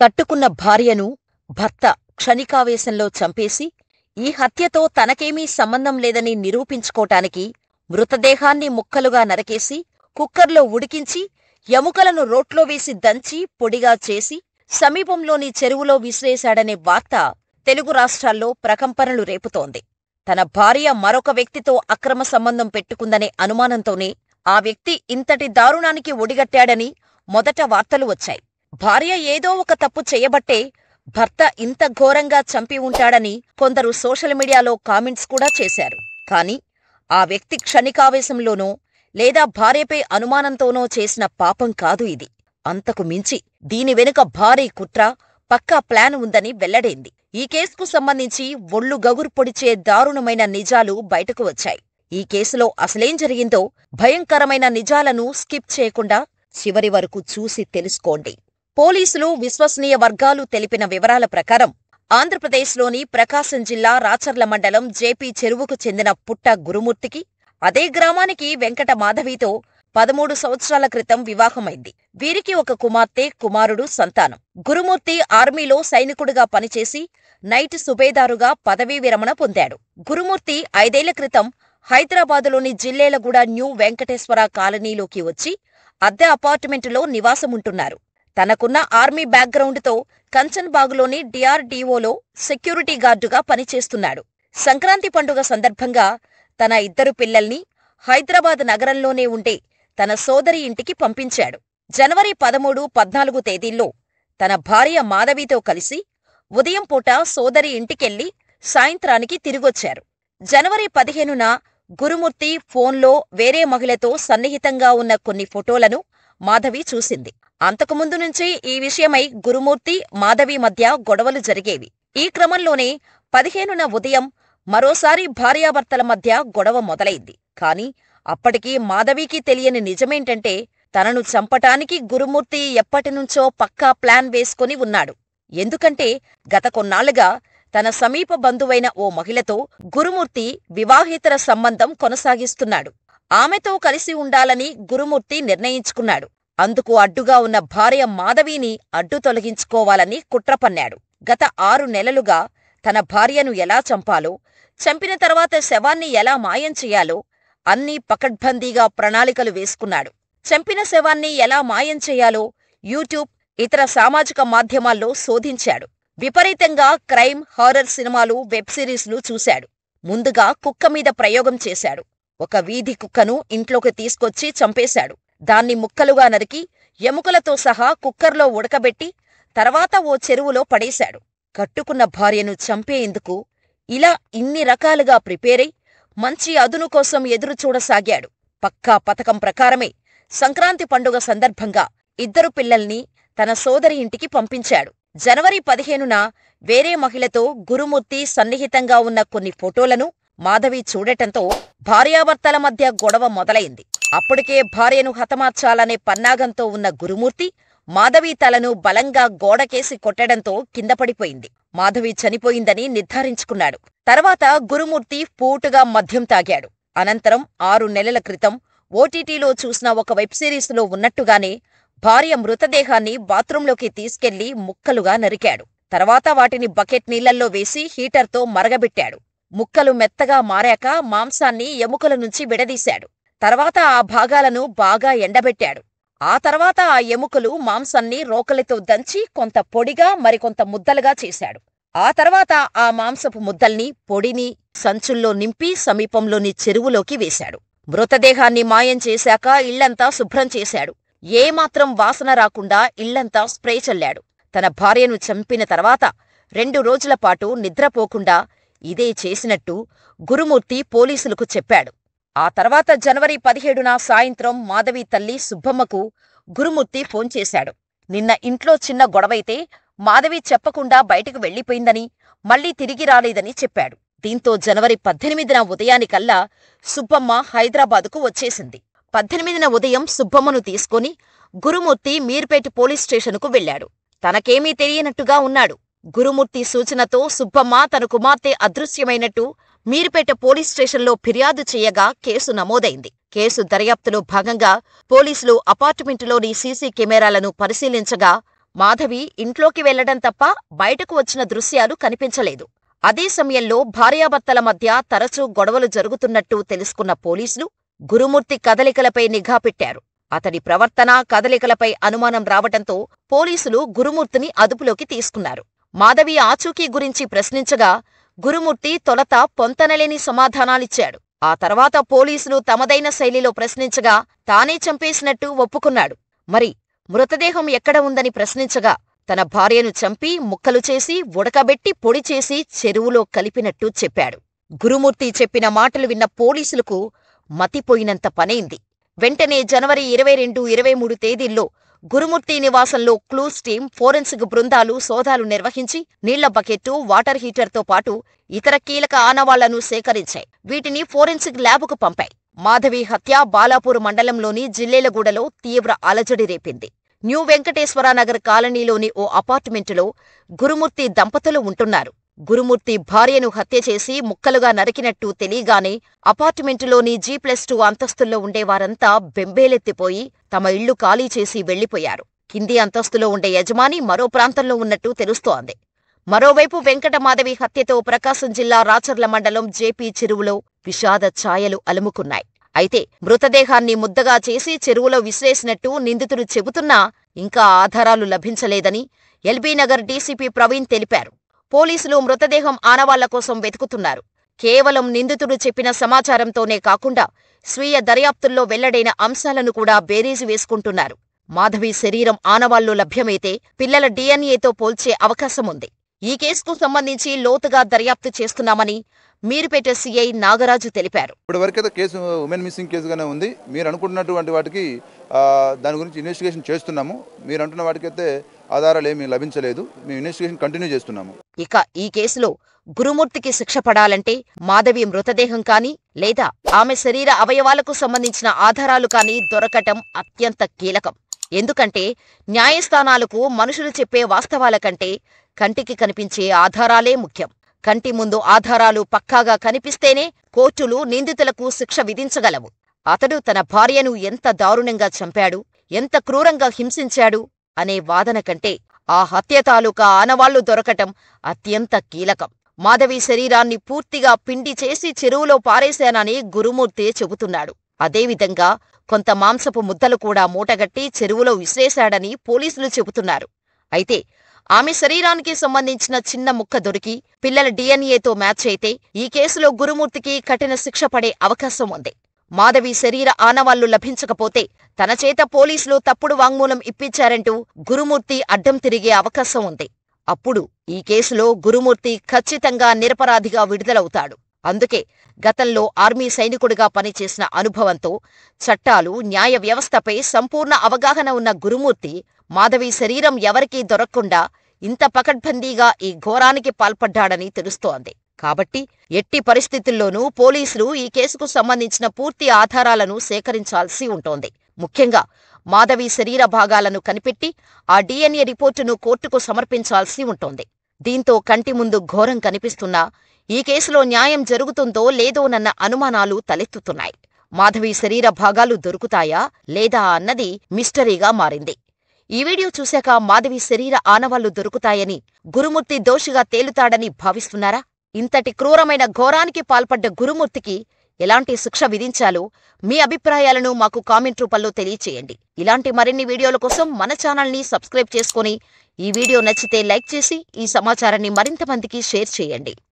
కట్టుకున్న భార్యను భర్త క్షణికావేశంలో చంపేసి, ఈ హత్యతో తనకేమీ సంబంధం లేదని నిరూపించుకోటానికి మృతదేహాన్ని ముక్కలుగా నరకేసి, కుక్కర్లో ఉడికించి, ఎముకలను రోట్లో వేసి దంచి పొడిగా చేసి సమీపంలోని చెరువులో విసిరేశాడనే వార్త తెలుగు రాష్ట్రాల్లో ప్రకంపనలు రేపుతోంది. తన భార్య మరొక వ్యక్తితో అక్రమ సంబంధం పెట్టుకుందనే అనుమానంతోనే ఆ వ్యక్తి ఇంతటి దారుణానికి ఒడిగట్టాడని మొదట వార్తలు వచ్చాయి. భార్య ఏదో ఒక తప్పు చేయబట్టే భర్త ఇంత ఘోరంగా చంపి ఉంటాడని కొందరు సోషల్ మీడియాలో కామెంట్స్ కూడా చేశారు. కాని ఆ వ్యక్తి క్షణికావేశంలోనో లేదా భార్యపై అనుమానంతోనో చేసిన పాపం కాదు ఇది. అంతకు మించి దీని వెనుక భారీ కుట్ర, పక్కా ప్లాన్ ఉందని వెల్లడైంది. ఈ కేసుకు సంబంధించి ఒళ్ళు గగురు పొడిచే దారుణమైన నిజాలు బయటకు వచ్చాయి. ఈ కేసులో అసలేం జరిగిందో భయంకరమైన నిజాలను స్కిప్ చేయకుండా చివరి వరకు చూసి తెలుసుకోండి. పోలీసులు, విశ్వసనీయ వర్గాలు తెలిపిన వివరాల ప్రకారం ఆంధ్రప్రదేశ్లోని ప్రకాశం జిల్లా రాచర్ల మండలం జేపీ చెరువుకు చెందిన పుట్ట గురుమూర్తికి, అదే గ్రామానికి వెంకట మాధవితో 13 సంవత్సరాల క్రితం వివాహమైంది. వీరికి ఒక కుమార్తె, కుమారుడు సంతానం. గురుమూర్తి ఆర్మీలో సైనికుడిగా పనిచేసి నైట్ సుబేదారుగా పదవీ విరమణ పొందాడు. గురుమూర్తి 5 ఏళ్ల క్రితం హైదరాబాదులోని జిల్లేలగూడ న్యూ వెంకటేశ్వర కాలనీలోకి వచ్చి అద్దె అపార్ట్మెంటులో నివాసముంటున్నారు. తనకున్న ఆర్మీ బ్యాక్గ్రౌండ్తో కంచన్బాగులోని డిఆర్డీఓలో సెక్యూరిటీ గార్డుగా పనిచేస్తున్నాడు. సంక్రాంతి పండుగ సందర్భంగా తన 2 పిల్లల్ని హైదరాబాద్ నగరంలోనే ఉండే తన సోదరి ఇంటికి పంపించాడు. జనవరి 13, 14 తేదీల్లో తన భార్య మాధవితో కలిసి ఉదయం పూట సోదరి ఇంటికెళ్లి సాయంత్రానికి తిరిగొచ్చారు. జనవరి 15న గురుమూర్తి ఫోన్లో వేరే మహిళతో సన్నిహితంగా ఉన్న కొన్ని ఫోటోలను మాధవి చూసింది. అంతకుముందు నుంచే ఈ విషయమై గురుమూర్తి, మాధవి మధ్య గొడవలు జరిగేవి. ఈ క్రమంలోనే 15న ఉదయం మరోసారి భార్యాభర్తల మధ్య గొడవ మొదలైంది. కాని అప్పటికీ మాధవికి తెలియని నిజమేంటంటే, తనను చంపటానికి గురుమూర్తి ఎప్పటినుంచో పక్కా ప్లాన్ వేసుకుని ఉన్నాడు. ఎందుకంటే గత కొన్నాళ్లుగా తన సమీప బంధువైన ఓ మహిళతో గురుమూర్తి వివాహేతర సంబంధం కొనసాగిస్తున్నాడు. ఆమెతో కలిసి ఉండాలని గురుమూర్తి నిర్ణయించుకున్నాడు. అందుకు అడ్డుగా ఉన్న భార్య మాధవిని అడ్డు తొలగించుకోవాలని కుట్ర పన్నాడు. గత 6 నెలలుగా తన భార్యను ఎలా చంపాలో, చంపిన తర్వాత శవాన్ని ఎలా మాయం చెయ్యాలో అన్నీ పకడ్బందీగా ప్రణాళికలు వేసుకున్నాడు. చంపిన శవాన్ని ఎలా మాయం చెయ్యాలో యూట్యూబ్, ఇతర సామాజిక మాధ్యమాల్లో శోధించాడు. విపరీతంగా క్రైమ్, హారర్ సినిమాలు, వెబ్ సిరీస్లు చూశాడు. ముందుగా కుక్క మీద ప్రయోగం చేశాడు. ఒక వీధి కుక్కను ఇంట్లోకి తీసుకొచ్చి చంపేశాడు. దాన్ని ముక్కలుగా నరికి ఎముకలతో సహా కుక్కర్లో ఉడకబెట్టి తర్వాత ఓ చెరువులో పడేశాడు. కట్టుకున్న భార్యను చంపేందుకు ఇలా ఇన్ని రకాలుగా ప్రిపేరై మంచి అదును కోసం ఎదురుచూడసాగాడు. పక్కా పథకం ప్రకారమే సంక్రాంతి పండుగ సందర్భంగా 2 పిల్లల్ని తన సోదరి ఇంటికి పంపించాడు. జనవరి 15న వేరే మహిళతో గురుమూర్తి సన్నిహితంగా ఉన్న కొన్ని ఫోటోలను మాధవి చూడటంతో భార్యాభర్తల మధ్య గొడవ మొదలైంది. అప్పటికే భార్యను హతమార్చాలనే పన్నాగంతో ఉన్న గురుమూర్తి మాధవి తలను బలంగా గోడకేసి కొట్టడంతో కిందపడిపోయింది. మాధవి చనిపోయిందని నిర్ధారించుకున్నాడు. తర్వాత గురుమూర్తి పూటుగా మద్యం తాగాడు. అనంతరం 6 నెలల క్రితం ఓటీటీలో చూసిన ఒక వెబ్ సిరీస్లో ఉన్నట్టుగానే భార్య మృతదేహాన్ని బాత్రూంలోకి తీసుకెళ్లి ముక్కలుగా నరికాడు. తర్వాత వాటిని బకెట్ నీళ్లల్లో వేసి హీటర్తో మరగబెట్టాడు. ముక్కలు మెత్తగా మారాక మాంసాన్ని ఎముకల నుంచి విడదీశాడు. తర్వాత ఆ భాగాలను బాగా ఎండబెట్టాడు. ఆ తర్వాత ఆ ఎముకలు, మాంసాన్ని రోకలితో దంచి కొంత పొడిగా, మరికొంత ముద్దలుగా చేశాడు. ఆ తర్వాత ఆ మాంసపు ముద్దల్ని, పొడిని సంచుల్లో నింపి సమీపంలోని చెరువులోకి వేశాడు. మృతదేహాన్ని మాయం చేశాక ఇళ్లంతా శుభ్రం చేశాడు. ఏమాత్రం వాసన రాకుండా ఇళ్లంతా స్ప్రే చల్లాడు. తన భార్యను చంపిన తర్వాత 2 రోజుల పాటు నిద్రపోకుండా ఇదే చేసినట్టు గురుమూర్తి పోలీసులకు చెప్పాడు. ఆ తర్వాత జనవరి 17న సాయంత్రం మాధవి తల్లి సుబ్బమ్మకు గురుమూర్తి ఫోన్ చేశాడు. నిన్న ఇంట్లో చిన్న గొడవైతే మాధవి చెప్పకుండా బయటకు వెళ్లిపోయిందని, మళ్లీ తిరిగి రాలేదని చెప్పాడు. దీంతో జనవరి 18న ఉదయానికల్లా సుబ్బమ్మ హైదరాబాదుకు వచ్చేసింది. 18న ఉదయం సుబ్బమ్మను తీసుకుని గురుమూర్తి మీర్పేట పోలీస్ స్టేషనుకు వెళ్లాడు. తనకేమీ తెలియనట్టుగా ఉన్నాడు. గురుమూర్తి సూచనతో సుబ్బమ్మ తన కుమార్తె అదృశ్యమైనట్టు మీర్పేట పోలీస్ స్టేషన్లో ఫిర్యాదు చేయగా కేసు నమోదైంది. కేసు దర్యాప్తులో భాగంగా పోలీసులు అపార్ట్మెంటులోని సీసీ కెమెరాలను పరిశీలించగా మాధవి ఇంట్లోకి వెళ్లడం తప్ప బయటకు వచ్చిన దృశ్యాలు కనిపించలేదు. అదే సమయంలో భార్యాభర్తల మధ్య తరచూ గొడవలు జరుగుతున్నట్టు తెలుసుకున్న పోలీసులు గురుమూర్తి కదలికలపై నిఘా పెట్టారు. అతడి ప్రవర్తన, కదలికలపై అనుమానం రావటంతో పోలీసులు గురుమూర్తిని అదుపులోకి తీసుకున్నారు. మాధవి ఆచూకీ గురించి ప్రశ్నించగా గురుమూర్తి తొలత పొంతనలేని సమాధానాలిచ్చాడు. ఆ తర్వాత పోలీసులు తమదైన శైలిలో ప్రశ్నించగా తానే చంపేసినట్టు ఒప్పుకున్నాడు. మరి మృతదేహం ఎక్కడ ఉందని ప్రశ్నించగా తన భార్యను చంపి ముక్కలు చేసి ఉడకబెట్టి పొడి చేసి చెరువులో కలిపినట్టు చెప్పాడు. గురుమూర్తి చెప్పిన మాటలు విన్న పోలీసులకు మతిపోయినంత పనైంది. వెంటనే జనవరి 22, 23 తేదీల్లో గురుమూర్తి నివాసంలో క్లూస్ టీం, ఫోరెన్సిక్ బృందాలు సోదాలు నిర్వహించి నీళ్ల బకెట్టు, వాటర్ హీటర్తో పాటు ఇతర కీలక ఆనవాళ్లను సేకరించాయి. వీటిని ఫోరెన్సిక్ ల్యాబుకు పంపాయి. మాధవి హత్య బాలాపూర్ మండలంలోని జిల్లేలగూడలో తీవ్ర అలజడి రేపింది. న్యూ వెంకటేశ్వరనగర్ కాలనీలోని ఓ అపార్ట్మెంటులో గురుమూర్తి దంపతులు ఉంటున్నారు. గురుమూర్తి భార్యను హత్య చేసి ముక్కలుగా నరికినట్టు తెలియగానే అపార్ట్మెంటులోని G+2 అంతస్తుల్లో ఉండేవారంతా బెంబేలెత్తిపోయి తమ ఇళ్లు ఖాళీ చేసి వెళ్లిపోయారు. కింది అంతస్తులో ఉండే యజమాని మరో ప్రాంతంలో ఉన్నట్టు తెలుస్తోంది. మరోవైపు వెంకటమాధవి హత్యతో ప్రకాశం జిల్లా రాచర్ల మండలం జేపీ చెరువులో విషాద ఛాయలు అలుముకున్నాయి. అయితే మృతదేహాన్ని ముద్దగా చేసి చెరువులో విసిరేసినట్టు నిందితుడు చెబుతున్నా ఇంకా ఆధారాలు లభించలేదని ఎల్బీనగర్ డీసీపీ ప్రవీణ్ తెలిపారు. పోలీసులు మృతదేహం ఆనవాళ్ల కోసం వెతుకుతున్నారు. కేవలం నిందితుడు చెప్పిన సమాచారంతోనే కాకుండా స్వీయ దర్యాప్తుల్లో వెల్లడైన అంశాలను కూడా బేరీజు వేసుకుంటున్నారు. మాధవి శరీరం ఆనవాళ్లు లభ్యమైతే పిల్లల డీఎన్ఏతో పోల్చే అవకాశముంది. ఈ కేసుకు సంబంధించి లోతుగా దర్యాప్తు చేస్తున్నామని మీరుపేట సీఐ నాగరాజు తెలిపారు. ఇప్పటివరకైతే కేసు ఉమెన్ మిస్సింగ్ కేసుగానే ఉంది. మీరు అనుకుంటున్నటువంటి వాటికి దాని గురించి ఇన్వెస్టిగేషన్ చేస్తున్నాము. మీరు అంటున్న వాటికైతే ఆధారాలు ఏమీ లభించలేదు. మేము ఇన్వెస్టిగేషన్ కంటిన్యూ చేస్తున్నాము. ఇక ఈ కేసులో గురుమూర్తికి శిక్ష పడాలంటే మాధవి మృతదేహం కానీ లేదా ఆమె శరీర అవయవాలకు సంబంధించిన ఆధారాలు కానీ దొరకటం అత్యంత కీలకం. ఎందుకంటే న్యాయస్థానాలకు మనుషులు చెప్పే వాస్తవాల కంటే కంటికి కనిపించే ఆధారాలే ముఖ్యం. కంటి ముందు ఆధారాలు పక్కాగా కనిపిస్తేనే కోర్టులు నిందితులకు శిక్ష విధించగలవు. అతడు తన భార్యను ఎంత దారుణంగా చంపాడు, ఎంత క్రూరంగా హింసించాడు అనే వాదన కంటే ఆ హత్య తాలూకా ఆనవాళ్లు దొరకటం అత్యంత కీలకం. మాధవి శరీరాన్ని పూర్తిగా పిండి చేసి చెరువులో పారేశానని గురుమూర్తి చెబుతున్నాడు. అదేవిధంగా కొంత మాంసపు ముద్దలు కూడా మూటగట్టి చెరువులో విసిరేశాడని పోలీసులు చెబుతున్నారు. అయితే ఆమె శరీరానికి సంబంధించిన చిన్న ముక్క దొరికి పిల్లల డీఎన్ఏతో మ్యాచ్ అయితే ఈ కేసులో గురుమూర్తికి కఠిన శిక్ష పడే అవకాశం ఉంది. మాధవి శరీర ఆనవాళ్లు లభించకపోతే తన చేత పోలీసులు తప్పుడు వాంగ్మూలం ఇప్పించారంటూ గురుమూర్తి అడ్డం తిరిగే అవకాశం ఉంది. అప్పుడు ఈ కేసులో గురుమూర్తి ఖచ్చితంగా నిరపరాధిగా విడుదలవుతాడు. అందుకే గతంలో ఆర్మీ సైనికుడిగా పనిచేసిన అనుభవంతో చట్టాలు, న్యాయ వ్యవస్థపై సంపూర్ణ అవగాహన ఉన్న గురుమూర్తి మాధవి శరీరం ఎవరికీ దొరక్కుండా ఇంత పకడ్బందీగా ఈ ఘోరానికి పాల్పడ్డాడని తెలుస్తోంది. కాబట్టి ఎట్టి పరిస్థితుల్లోనూ పోలీసులు ఈ కేసుకు సంబంధించిన పూర్తి ఆధారాలను సేకరించాల్సి ఉంటోంది. ముఖ్యంగా మాధవి శరీర భాగాలను కనిపెట్టి ఆ డీఎన్ఏ రిపోర్టును కోర్టుకు సమర్పించాల్సి ఉంటోంది. దీంతో కంటి ముందు ఘోరం కనిపిస్తున్నా ఈ కేసులో న్యాయం జరుగుతుందో లేదోనన్న అనుమానాలు తలెత్తుతున్నాయి. మాధవి శరీర భాగాలు దొరుకుతాయా లేదా అన్నది మిస్టరీగా మారింది. ఈ వీడియో చూశాక మాధవి శరీర ఆనవాళ్లు దొరుకుతాయని, గురుమూర్తి దోషిగా తేలుతాడని భావిస్తున్నారా? ఇంతటి క్రూరమైన ఘోరానికి పాల్పడ్డ గురుమూర్తికి ఎలాంటి శిక్ష విధించాలో మీ అభిప్రాయాలను మాకు కామెంట్ రూపంలో తెలియచేయండి. ఇలాంటి మరిన్ని వీడియోల కోసం మన ఛానల్ని సబ్స్క్రైబ్ చేసుకుని ఈ వీడియో నచ్చితే లైక్ చేసి ఈ సమాచారాన్ని మరింత మందికి షేర్ చేయండి.